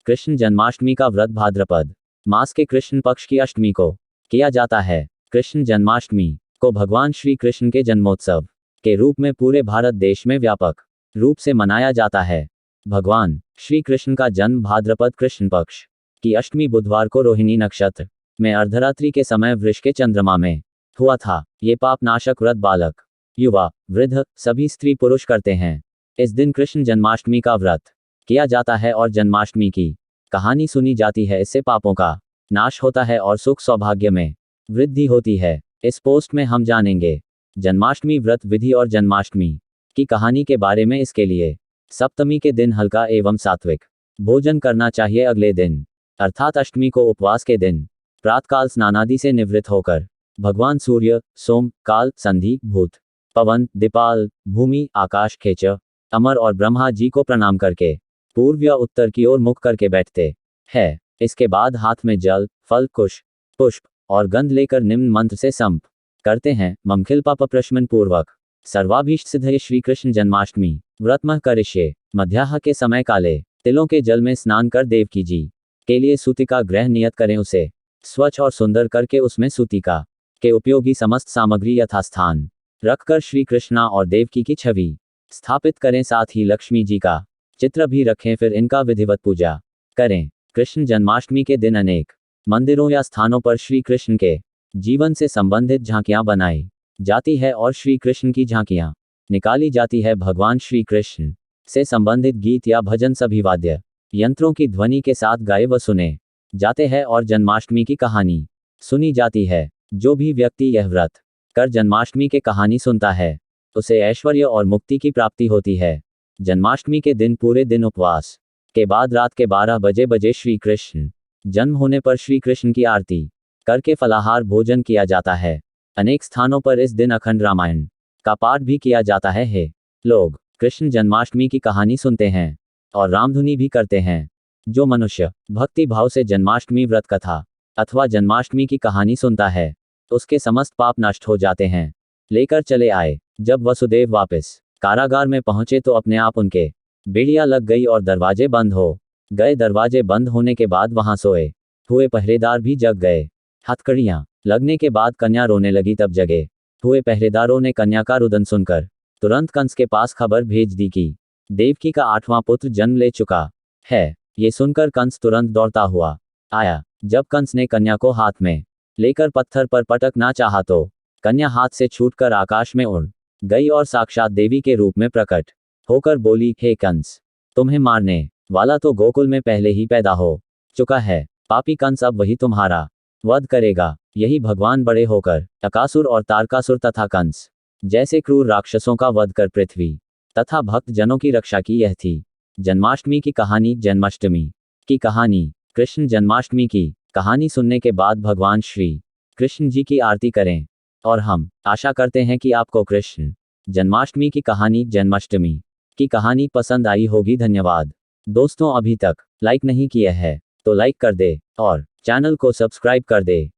कृष्ण जन्माष्टमी का व्रत भाद्रपद मास के कृष्ण पक्ष की अष्टमी को किया जाता है। कृष्ण जन्माष्टमी को भगवान श्री कृष्ण के जन्मोत्सव के रूप में पूरे भारत देश में व्यापक रूप से मनाया जाता है। भगवान श्री कृष्ण का जन्म भाद्रपद कृष्ण पक्ष की अष्टमी बुधवार को रोहिणी नक्षत्र में अर्धरात्रि के समय वृष के चंद्रमा में हुआ था। ये पाप नाशक व्रत बालक, युवा, वृद्ध सभी स्त्री पुरुष करते हैं। इस दिन कृष्ण जन्माष्टमी का व्रत किया जाता है और जन्माष्टमी की कहानी सुनी जाती है। इससे पापों का नाश होता है और सुख सौभाग्य में वृद्धि होती है। इस पोस्ट में हम जानेंगे जन्माष्टमी व्रत विधि और जन्माष्टमी की कहानी के बारे में। इसके लिए सप्तमी के दिन हल्का एवं सात्विक भोजन करना चाहिए। अगले दिन अर्थात अष्टमी को उपवास के दिन प्रातःकाल स्नानादि से निवृत्त होकर भगवान सूर्य, सोम, काल, संधि, भूत, पवन, दीपाल, भूमि, आकाश, खेच, अमर और ब्रह्मा जी को प्रणाम करके पूर्व या उत्तर की ओर मुख करके बैठते हैं। इसके बाद हाथ में जल, फल, कुश, पुष्प और गंध लेकर निम्न मंत्र से संप करते हैं। ममखिल पाप प्रशमन पूर्वक सर्वाभीष्ट सिद्धये श्री कृष्ण जन्माष्टमी व्रतमः करिष्ये। मध्याह्न के समय काले तिलों के जल में स्नान कर देवकी जी के लिए सूतिका ग्रह नियत करें। उसे स्वच्छ और सुंदर करके उसमें सूतिका के उपयोगी समस्त सामग्री यथास्थान रखकर श्री कृष्णा और देवकी की छवि स्थापित करें। साथ ही लक्ष्मी जी का चित्र भी रखें। फिर इनका विधिवत पूजा करें। कृष्ण जन्माष्टमी के दिन अनेक मंदिरों या स्थानों पर श्री कृष्ण के जीवन से संबंधित झांकियां बनाई जाती है और श्री कृष्ण की झांकियां निकाली जाती है। भगवान श्री कृष्ण से संबंधित गीत या भजन सभी वाद्य यंत्रों की ध्वनि के साथ गाए व सुने जाते हैं और जन्माष्टमी की कहानी सुनी जाती है। जो भी व्यक्ति यह व्रत कर जन्माष्टमी के कहानी सुनता है उसे ऐश्वर्य और मुक्ति की प्राप्ति होती है। जन्माष्टमी के दिन पूरे दिन उपवास के बाद रात के 12 बजे श्री कृष्ण जन्म होने पर श्री कृष्ण की आरती करके फलाहार भोजन किया जाता है। अनेक स्थानों पर इस दिन अखंड रामायण का पाठ भी किया जाता है। लोग कृष्ण जन्माष्टमी की कहानी सुनते हैं और रामधुनी भी करते हैं। जो मनुष्य भक्ति भाव से जन्माष्टमी व्रत कथा अथवा जन्माष्टमी की कहानी सुनता है उसके समस्त पाप नष्ट हो जाते हैं। लेकर चले आए। जब वसुदेव वापस कारागार में पहुंचे तो अपने आप उनके बेड़ियां लग गई और दरवाजे बंद हो गए। दरवाजे बंद होने के बाद वहां सोए हुए पहरेदार भी जग गए। हथकड़ियां लगने के बाद कन्या रोने लगी। तब जगे हुए पहरेदारों ने कन्या का रुदन सुनकर तुरंत कंस के पास खबर भेज दी कि देवकी का 8वां पुत्र जन्म ले चुका है। ये सुनकर कंस तुरंत दौड़ता हुआ आया। जब कंस ने कन्या को हाथ में लेकर पत्थर पर पटकना चाहा तो कन्या हाथ से छूटकर आकाश में उड़ गई और साक्षात देवी के रूप में प्रकट होकर बोली, हे कंस, तुम्हें मारने वाला तो गोकुल में पहले ही पैदा हो चुका है। पापी कंस अब वही तुम्हारा वध करेगा। यही भगवान बड़े होकर अकासुर और तारकासुर तथा कंस जैसे क्रूर राक्षसों का वध कर पृथ्वी तथा भक्त जनों की रक्षा की। यह थी जन्माष्टमी की कहानी। जन्माष्टमी की कहानी। कृष्ण जन्माष्टमी की कहानी सुनने के बाद भगवान श्री कृष्ण जी की आरती करें और हम आशा करते हैं कि आपको कृष्ण जन्माष्टमी की कहानी, जन्माष्टमी की कहानी पसंद आई होगी। धन्यवाद। दोस्तों, अभी तक लाइक नहीं किया है तो लाइक कर दे और चैनल को सब्सक्राइब कर दे।